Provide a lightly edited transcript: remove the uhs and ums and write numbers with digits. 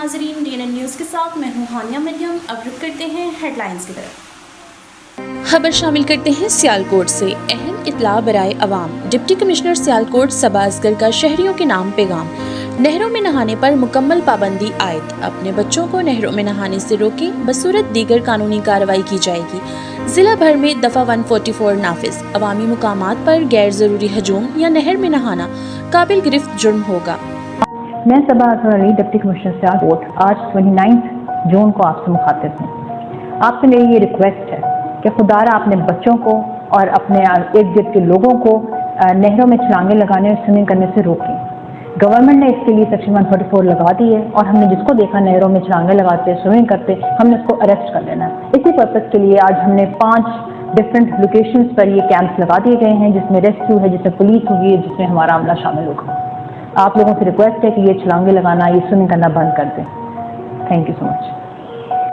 नाजरीन, DNN news के साथ मैं हूँ हानिया मरियम। अब रुक करते हैं हेडलाइंस की तरफ। खबर शामिल करते हैं सियालकोट से। अहम इत्तला बराए अवाम। डिप्टी कमिश्नर सियालकोट सबा असगर का शहरियों के नाम पैगाम। नहरों में नहाने पर मुकम्मल पाबंदी आयद। अपने बच्चों को नहरों में नहाने से रोकें, बसूरत दीगर कानूनी कार्रवाई की जाएगी। जिला भर में दफ़ा 144 नाफिज। अवामी मुकामात पर गैर ज़रूरी हजूम या नहर में नहाना काबिल गिरफ्त जुर्म होगा। मैं सबा अजहर अली, डिप्टी कमिश्नर सियालकोट, आज 29 जून को आपसे मुखातिब हूँ। आपसे मेरी ये रिक्वेस्ट है कि खुदारा अपने बच्चों को और अपने इर्द गिर्द के लोगों को नहरों में छलांगे लगाने और स्विमिंग करने से रोकें। गवर्नमेंट ने इसके लिए सेक्शन 144 लगा दी है और हमने जिसको देखा नहरों में छलांगे लगाते स्विमिंग करते, हमने उसको अरेस्ट कर लेना है। इसी पर्पज़ के लिए आज हमने 5 डिफरेंट लोकेशंस पर ये कैंप्स लगा दिए गए हैं, जिसमें रेस्क्यू है, जिसमें पुलिस होगी, जिसमें हमारा अमला शामिल होगा। आप लोगों से रिक्वेस्ट है कि ये छलांगे लगाना, ये स्विमिंग करना बंद कर दें। Thank you so much.